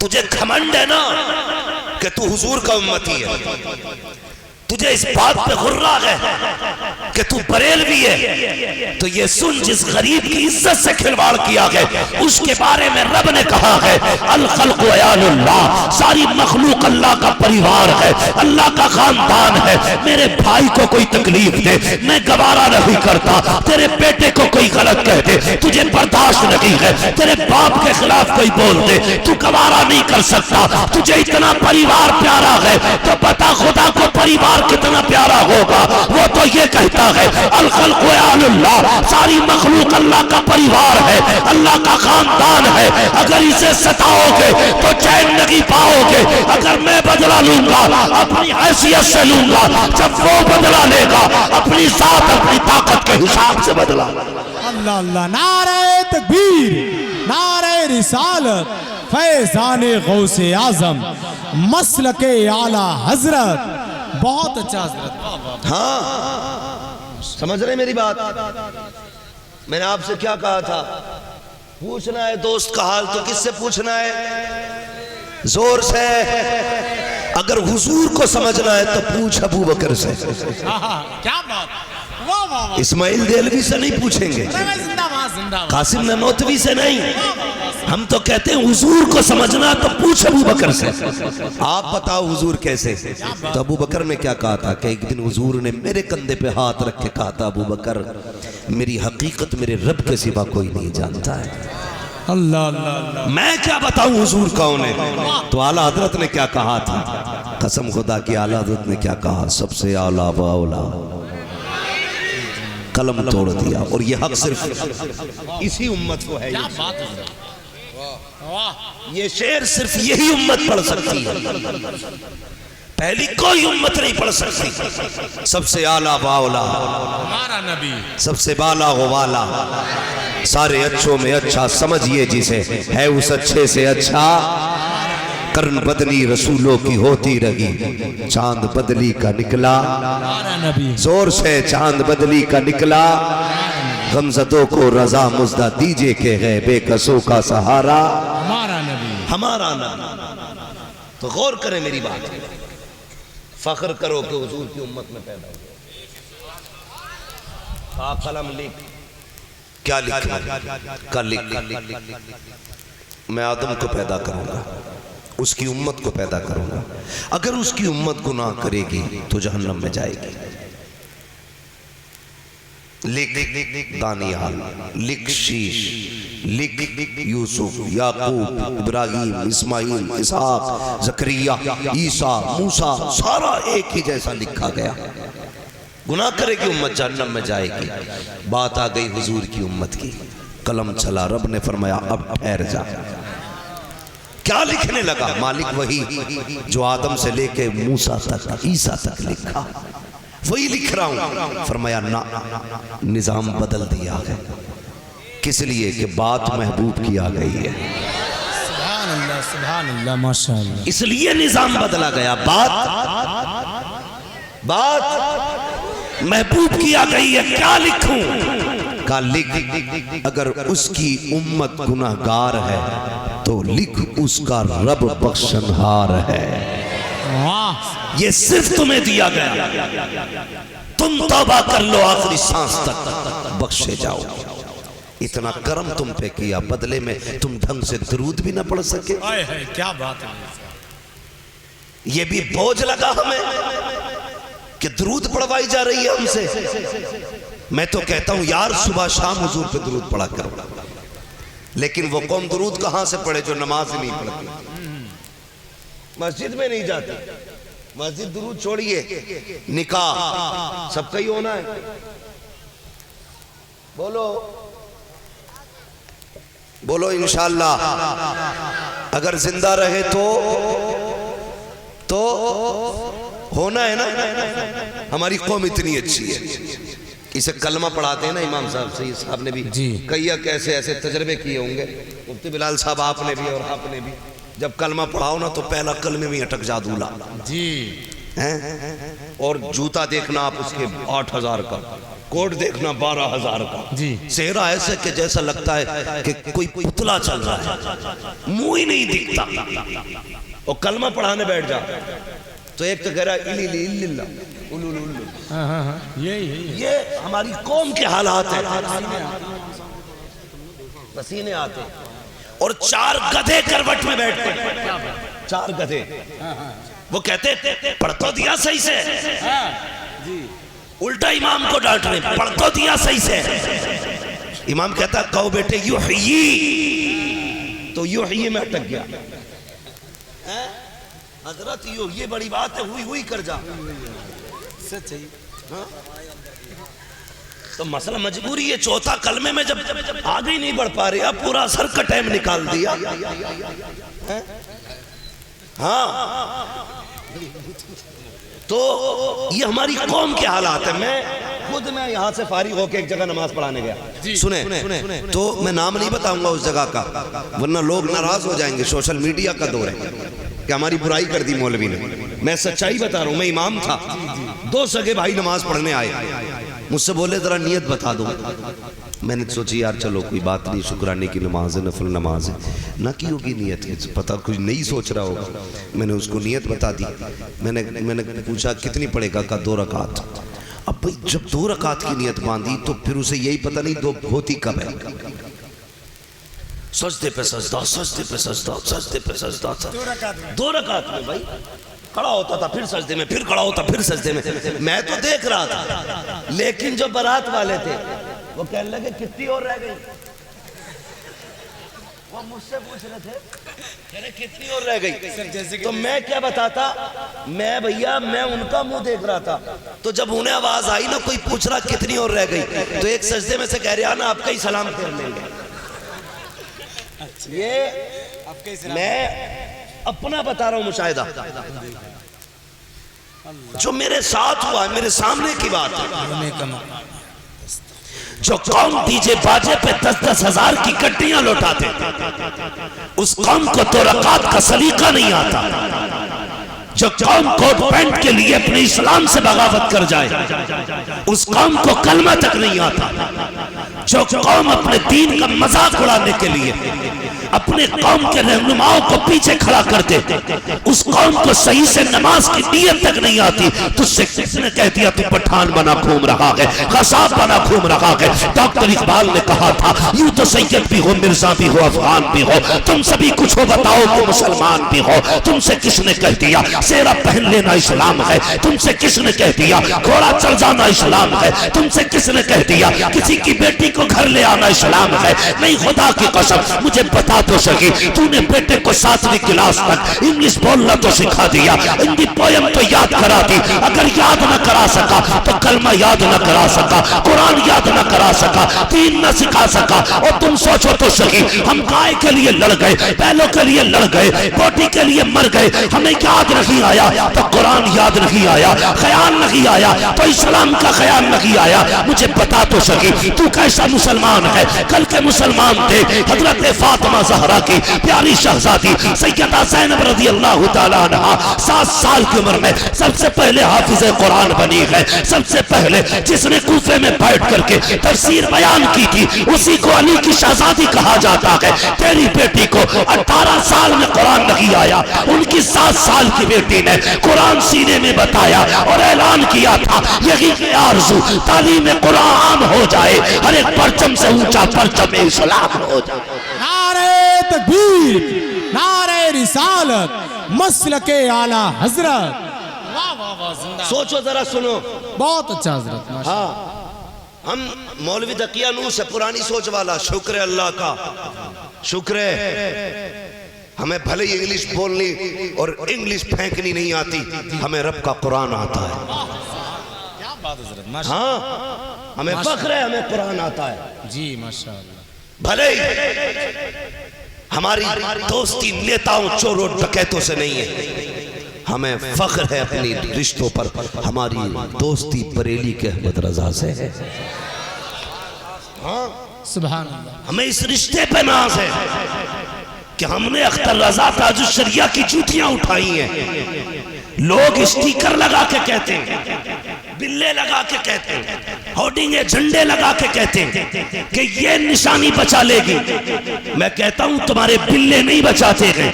تجھے گھمنڈ ہے نا کہ تو حضور کا امتی ہے، تجھے اس بات پہ غرہ ہے کہ تو بریلوی ہے، تو یہ سن جس غریب کی عزت سے کھلواڑ کیا گیا اس کے بارے میں رب نے کہا ہے الخلق عیال اللہ، ساری مخلوق اللہ کا پریوار ہے، اللہ کا خاندان ہے۔ میرے بھائی کو کوئی تکلیف دے میں گوارا نہیں کرتا، تیرے بیٹے کو کوئی غلط کہہ دے تجھے برداشت نہیں ہے، تیرے باپ کے خلاف کوئی بول دے تو گوارا نہیں کر سکتا۔ تجھے اتنا پریوار پیارا ہے تو پتا خدا کو پریوار کتنا پیارا ہوگا، وہ تو یہ کہتا ہے الخلق عیال اللہ، ساری مخلوق اللہ کا پریوار ہے، اللہ کا خاندان ہے۔ اگر اسے ستاؤ گے تو چین نہیں پاؤ گے۔ اگر میں بدلہ لوں گا اپنی حیثیت سے لوں گا، جب وہ بدلہ لے گا اپنی ذات اپنی طاقت کے حساب سے بدلہ۔ اللہ اللہ، نعرہ تکبیر، نعرہ رسالت، فیضان غوث اعظم، مسلک اعلیٰ حضرت۔ بہت اچھا حضرت، ہاں سمجھ رہے میری بات؟ میں نے آپ سے کیا کہا تھا؟ پوچھنا ہے دوست کا حال تو کس سے پوچھنا ہے؟ زور سے۔ اگر حضور کو سمجھنا ہے تو پوچھ ابو بکر سے، کیا بات، اسماعیل دیلوی سے نہیں پوچھیں گے، قاسم نانوتوی سے نہیں۔ ہم تو کہتے ہیں حضور کو سمجھنا تو پوچھ ابو بکر سے۔ آپ بتاؤ حضور کیسے؟ تو ابو بکر نے کیا کہا تھا کہ ایک دن حضور نے میرے کندھے پہ ہاتھ رکھ کے کہا تھا ابو بکر میری حقیقت میرے رب کے سوا کوئی نہیں جانتا ہے۔ اللہ اللہ، میں کیا بتاؤں حضور کون ہے؟ تو اعلیٰ حضرت نے کیا کہا تھا؟ قسم خدا کی اعلیٰ حضرت نے کیا کہا؟ سب سے اعلیٰ و اولیٰ، قلم توڑ دیا۔ اور یہ حق صرف اسی امت کو ہے، یہ شعر صرف یہی امت پڑھ سکتی ہے، پہلی کوئی امت نہیں پڑھ سکتی۔ سب سے اعلیٰ و اولیٰ، ہمارا نبی، سب سے بالا و والا، سارے اچھوں میں اچھا سمجھئے جسے ہے اس اچھے سے اچھا۔ کرن بدلی رسولوں کی ہوتی رہی، چاند بدلی کا نکلا، زور سے چاند بدلی کا نکلا۔ غمزدوں کو رضا مزدہ دیجے کہ ہے بے کسوں کا سہارا ہمارا نبی، ہمارا نبی۔ تو غور کریں میری بات، فخر کرو کہ حضور کی امت میں پیدا ہو۔ قلم لکھ، کیا لکھنا؟ کا لکھ، میں آدم کو پیدا کروں گا، اس کی امت کو پیدا کروں گا، اگر اس کی امت گناہ کرے گی تو جہنم میں جائے گی۔ لکھ دانیال، لکھ شیش، لکھ یوسف، یعقوب، ابراہیم، اسماعیل، اسحاق، زکریا، عیسیٰ، موسیٰ، سارا ایک ہی جیسا لکھا گیا۔ گناہ کرے گی امت جہنم میں جائے گی۔ بات آ گئی حضور کی امت کی، قلم چلا، رب نے فرمایا اب ٹھہر جا۔ کیا لکھنے لگا؟ مالک وہی جو آدم سے لے کے موسیٰ تک، عیسیٰ تک لکھا، وہی لکھ رہا ہوں۔ فرمایا نا، نظام بدل دیا ہے، کس لیے کہ بات محبوب کی آ گئی ہے۔ سبحان اللہ، سبحان اللہ، ماشاءاللہ، اس لیے نظام بدلا گیا، بات محبوب کی آ گئی ہے۔ کیا لکھوں؟ کہا لکھ اگر اس کی امت گناہگار ہے تو لکھ اس کا رب بخشنہار ہے۔ یہ صرف تمہیں دیا گیا، تم توبہ کر لو آخری سانس تک بخشے جاؤ۔ اتنا کرم تم پہ کیا، بدلے میں تم ڈھنگ سے درود بھی نہ پڑھ سکے۔ کیا بات ہے، یہ بھی بوجھ لگا ہمیں کہ درود پڑھوائی جا رہی ہے ہم سے۔ میں تو کہتا ہوں یار صبح شام حضور پہ درود پڑھا کرو، لیکن وہ قوم درود کہاں سے پڑھے جو نماز نہیں پڑھتی، مسجد میں نہیں جاتی۔ مسجد درود چھوڑیے، نکاح سب کا ہی ہونا ہے۔ بولو بولو انشاءاللہ، اگر زندہ رہے تو ہونا ہے نا۔ ہماری قوم اتنی اچھی ہے، اسے کلمہ پڑھاتے ہیں نا امام صاحب، سید صاحب نے بھی کئی ایسے ایسے تجربے کیے ہوں گے، مفتی بلال صاحب آپ نے بھی اور آپ نے بھی، جب کلمہ پڑھاؤ نا تو پہلا کلمے میں اٹک جا دولا، اور جوتا دیکھنا آپ اس کے 8,000 کا، کوٹ دیکھنا 12,000 کا، جی چہرہ ایسے کہ جیسا لگتا ہے کہ کوئی پتلا چل رہا ہے، منہ ہی نہیں دکھتا، اور کلمہ پڑھانے بیٹھ جا تو ایک تو کہہ رہا ہے الی اللہ، یہ ہماری قوم کے حالات ہیں، پسینے آتے اور 4 گدھے کروٹ میں بیٹھتے ہیں، 4 گدھے، وہ کہتے پڑھ تو دیا صحیح سے، الٹا امام کو ڈانٹ رہے پڑھ تو دیا صحیح سے، امام کہتا کہو بیٹے یحیی، تو یحیی میں اٹک گیا، حضرت یہ بڑی بات ہے، ہوئی کر جا، تو مسئلہ مجبوری ہے، چوتھا کلمے میں جب آگے نہیں بڑھ پا رہے، اب پورا سر کا ٹائم نکال دیا، ہاں تو یہ ہماری قوم کے حالات ہیں۔ میں یہاں سے فارغ ہو کے ایک جگہ نماز پڑھانے گیا، سنیں تو میں نام نہیں بتاؤں گا اس جگہ کا ورنہ لوگ ناراض ہو جائیں گے، سوشل میڈیا کا دور ہے کہ ہماری برائی کر دی مولوی نے، میں سچائی بتا رہا ہوں، میں امام تھا، 2 سگے بھائی نماز پڑھنے آئے، مجھ سے بولے ذرا نیت بتا دو، میں نے سوچی یار چلو کوئی بات نہیں، شکرانے کی نماز ہے، نفل نماز ہے، نہ کی ہوگی نیت، پتہ کچھ نہیں سوچ رہا ہوگا، میں نے اس کو نیت بتا دی، میں نے پوچھا کتنی پڑھے گا، کہا 2 رکعت، اب بھئی جب 2 رکعت کی نیت باندھی تو پھر اسے یہی پتہ نہیں 2 ہوتی کب ہے، سجدے پہ سجدہ، سجدے پہ سجدہ، سجدے پہ سجدہ، 2 رکعت میں بھائی کھڑا ہوتا تھا، پھر سجدے میں، پھر کھڑا ہوتا، پھر سجدے میں تو دیکھ رہا تھا، لیکن جو برات والے تھے وہ کہنے لگے کتنی اور رہ گئی، وہ مجھ سے پوچھ رہے تھے کہہ رہے کتنی اور رہ گئی، تو میں کیا بتاتا، میں بھیا میں ان کا منہ دیکھ رہا تھا، تو جب انہیں آواز آئی نا کوئی پوچھ رہا کتنی اور رہ گئی، تو ایک سجدے میں سے کہہ رہے نا آپ کا ہی سلام پھیر لیں گے، یہ میں اپنا بتا رہا ہوں مشاہدہ جو میرے ساتھ ہوا ہے، میرے سامنے کی بات ہے، جو قوم ڈیجے باجے پہ 10-10 ہزار کی گڈیاں لوٹاتے اس قوم کو 2 رکعت کا سلیقہ نہیں آتا، جو قوم کوٹ پینٹ کے لیے اپنے اسلام سے بغاوت کر جائے اس قوم کو کلمہ تک نہیں آتا، جو قوم اپنے دین کا مذاق اڑانے کے لیے اپنے قوم کے رہنماؤں کو پیچھے کھڑا کرتے اس قوم کو صحیح سے نماز کی نیت تک نہیں آتی، تجھ سے کس نے کہہ دیا تو پٹھان بنا گھوم رہا ہے، غصاب بنا گھوم رہا ہے، ڈاکٹر اقبال نے کہا تھا یوں تو سید بھی ہو، مرزا بھی ہو، افغان بھی ہو، تم سبھی کچھ ہو بتاؤ کہ مسلمان بھی ہو، تم سے کس نے کہہ دیا سیرہ پہن لینا اسلام ہے، تم سے کس نے کہہ دیا گھوڑا چڑھ جانا اسلام ہے، تم سے کس نے کہہ دیا کسی کی بیٹی کو گھر لے آنا اسلام ہے، نہیں خدا کی قسم مجھے بتا تو سکی، تو نے بیٹے کو 7ویں کلاس تک انگلش بولنا تو سکھا دیا، ہندی پویم تو یاد کرا دی، اگر یاد نہ کرا سکا تو کلمہ یاد نہ کرا سکا، قرآن یاد نہ کرا سکا، دین نہ سکھا سکا، اور تم سوچو تو سکی ہم گائے کے لیے لڑ گئے، بیلوں کے لیے لڑ گئے، بوٹی کے لیے مر گئے، ہمیں یاد نہیں آیا تو قرآن یاد نہیں آیا، خیال نہیں آیا تو اسلام کا خیال نہیں آیا، مجھے بتا تو سکی تو کیسا مسلمان ہے، کل کے مسلمان تھے حضرت فاطمہ زہرا کی پیاری شہزادی سیدہ زینب رضی اللہ تعالیٰ عنہ 7 سال کی عمر میں سب سے پہلے حافظ قرآن بنی ہے، سب سے پہلے جس نے کوفے میں بیٹھ کر کے تفسیر بیان کی تھی اسی کو علی کی شہزادی کہا جاتا ہے، تیری بیٹی کو 18 سال میں قرآن نہیں آیا، ان کی 7 سال کی بیٹی نے قرآن سینے میں بتایا اور اعلان کیا تھا یہی آرزو تعلیم قرآن ہو جائے، ہر ایک پرچم سے اونچا پرچم اسلام ہو جائے۔ نعرہ تکبیر، نعرہ رسالت، مسلک اعلی حضرت، سوچو ذرا سنو، بہت اچھا حضرت، ہاں ہم مولوی تقیہ نور سے پرانی سوچ والا، شکر ہے اللہ کا، شکر ہے ہمیں بھلے ہی انگلش بولنی اور انگلش پھینکنی نہیں آتی، ہمیں رب کا قرآن آتا ہے، ہاں ہمیں فخر ہے ہمیں قرآن آتا ہے، جی ماشاءاللہ، بھلے ہی ہماری دوستی نیتاؤں چوروں ڈکیتوں سے نہیں ہے، ہمیں فخر ہے اپنی رشتوں پر، ہماری دوستی بریلی کے احمد رضا سے ہے، ہاں سبحان اللہ، ہمیں اس رشتے پہ ناز ہے کہ ہم نے اختر رضا تاج الشریعہ کی جوتیاں اٹھائی ہیں، لوگ اسٹیکر لگا کے کہتے ہیں، بلے لگا کے کہتے ہیں، ہوڈنگیں جھنڈے لگا کے کہتے ہیں کہ یہ نشانی بچا لے گی۔ میں کہتا ہوں تمہارے بلے نہیں بچاتے ہیں،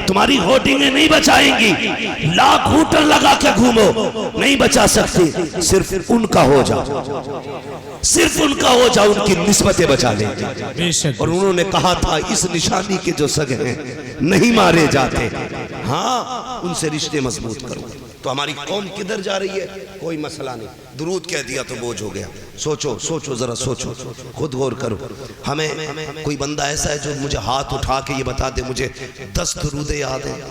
تمہاری ہوڈنگیں نہیں بچائیں گی، لاکھ ہوٹر لگا کے گھومو نہیں بچا سکتی، صرف ان کا ہو جاؤ، صرف ان کا ہو جاؤ، ان کی نسبتیں بچا لیں گے۔ بے شک اور انہوں نے کہا تھا اس نشانی کے جو سگ ہیں نہیں مارے جاتے، ہاں ان سے رشتے مضبوط کرو۔ تو ہماری قوم کدھر جا رہی ہے؟ کوئی مسئلہ نہیں، درود کہہ دیا تو بوجھ ہو گیا۔ سوچو سوچو ذرا سوچو، خود غور کرو۔ ہمیں کوئی بندہ ایسا ہے جو مجھے ہاتھ اٹھا کے یہ بتا دے مجھے 10 درود یاد ہیں؟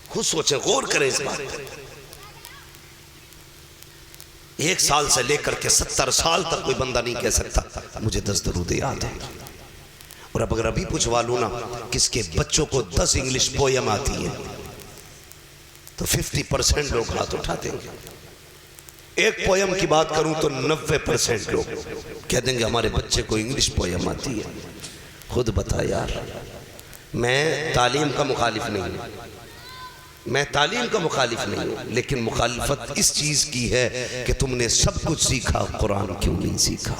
خود سوچیں، غور کریں اس بات پر۔ 1 سال سے لے کر کے 70 سال تک کوئی بندہ نہیں کہہ سکتا مجھے 10 درود یاد ہیں۔ اور اب اگر ابھی پوچھوا لوں نا کس کے بچوں کو 10 انگلش پویم آتی ہیں تو 50% لوگ ہاتھ اٹھاتے ہیں۔ ایک پویم کی بات کروں تو 90% لوگ کہہ دیں گے ہمارے بچے کو انگلش پویم آتی ہے۔ خود بتا یار، میں تعلیم کا مخالف نہیں ہوں، میں تعلیم کا مخالف نہیں ہوں، لیکن مخالفت اس چیز کی ہے کہ تم نے سب کچھ سیکھا، قرآن کیوں نہیں سیکھا؟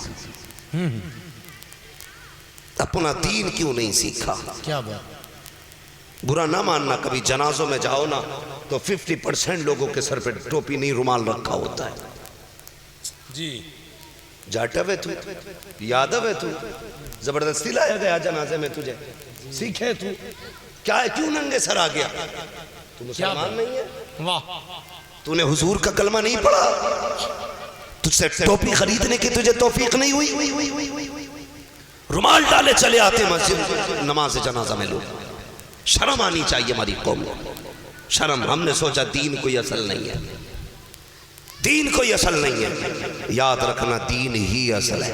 اپنا دین کیوں نہیں سیکھا؟ کیا بات، برا نہ ماننا، کبھی جنازوں میں جاؤ نا تو 50% لوگوں کے سر پہ ٹوپی نہیں، رومال رکھا ہوتا ہے۔ جی جاٹو ہے تو، یادو ہے تو، زبردستی لایا گیا جنازے میں تجھے، سیکھے تو کیا ہے، کیوں ننگے سر آ گیا؟ تو مسلمان نہیں ہے؟ واہ، تو نے حضور کا کلمہ نہیں پڑھا؟ تجھ سے ٹوپی خریدنے کی تجھے توفیق نہیں ہوئی؟ رومال ڈالے چلے آتے مسجد نماز جنازہ میں لوگ۔ شرم آنی چاہیے ہماری قوم کو، شرم۔ ہم نے سوچا دین کوئی اصل نہیں ہے، دین کوئی اصل نہیں ہے، یاد رکھنا دین ہی اصل ہے۔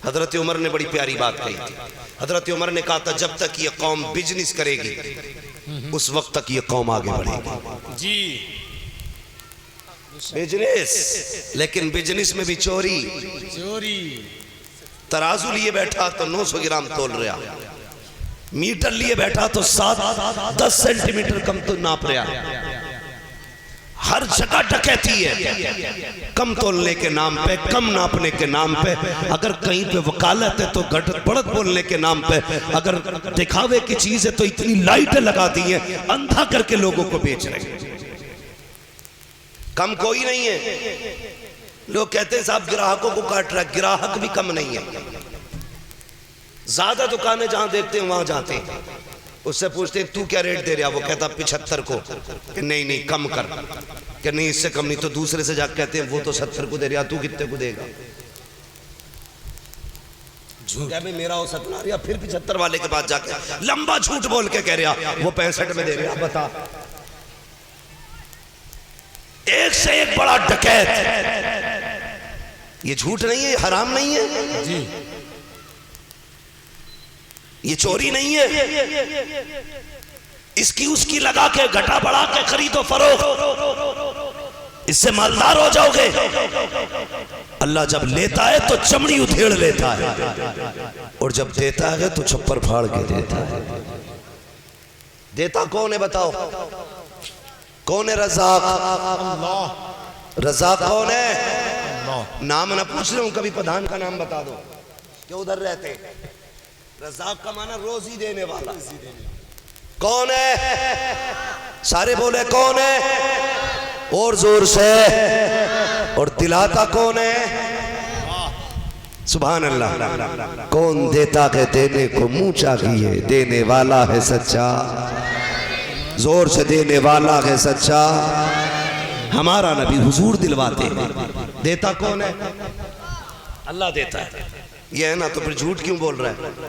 حضرت عمر نے بڑی پیاری بات کہی تھی۔ حضرت عمر نے کہا تھا جب تک یہ قوم بزنس کرے گی اس وقت تک یہ قوم آگے بڑھے گی۔ جی بزنس، لیکن بزنس میں بھی چوری۔ چوری، ترازو لیے بیٹھا تو 900 گرام تول رہا، میٹر لیے بیٹھا تو 7-10 سینٹی میٹر کم تو ناپ رہا۔ ہر جگہ ڈکیتی ہے، کم تولنے کے نام پہ، کم ناپنے کے نام پہ، اگر کہیں پہ وکالت ہے تو گھٹ بڑھت بولنے کے نام پہ، اگر دکھاوے کی چیز ہے تو اتنی لائٹیں لگا دی ہیں، اندھا کر کے لوگوں کو بیچ رہے ہیں۔ کم کوئی نہیں ہے۔ لوگ کہتے ہیں صاحب گراہکوں کو کاٹ رہا ہے، گراہک بھی کم نہیں ہے۔ زیادہ دکانیں جہاں دیکھتے ہیں وہاں جاتے ہیں، اس سے پوچھتے ہیں تو کیا ریٹ دے رہا؟ وہ کہتا 75 کو، کہ نہیں کم کر، کہ نہیں اس سے کم نہیں، تو دوسرے سے جا کے کہتے ہیں وہ تو 70 کو دے رہا، تو کتنے کو دے گا؟ کیا بھی میرا ہو 70 یا پھر 75 والے کے پاس جا کے لمبا جھوٹ بول کے کہہ رہا وہ 65 میں دے رہا۔ بتا، ایک سے ایک بڑا ڈکیت۔ یہ جھوٹ نہیں ہے، یہ حرام نہیں ہے، جی یہ چوری نہیں ہے، اس کی لگا کے گھٹا بڑھا کے خرید و فروخت، اس سے مالدار ہو جاؤ گے۔ اللہ جب لیتا ہے تو چمڑی ادھیڑ لیتا ہے، اور جب دیتا ہے تو چھپر پھاڑ کے دیتا ہے۔ دیتا کون ہے بتاؤ؟ کون ہے رزاق؟ رزاق کون ہے؟ نام نہ پوچھ رہے ہوں، کبھی پدھان کا نام بتا دو کہ ادھر رہتے ہیں۔ رزاق کا معنی روزی دینے والا۔ کون ہے؟ سارے بولے کون ہے؟ اور زور سے، اور دلاتا کون ہے؟ سبحان اللہ۔ کون دیتا ہے دینے کو منہ چاہیے، دینے والا ہے سچا، زور سے دینے والا ہے سچا۔ ہمارا نبی حضور دلواتے ہیں۔ دیتا کون ہے؟ اللہ دیتا ہے۔ یہ ہے نا، تو پھر جھوٹ کیوں بول رہا ہے؟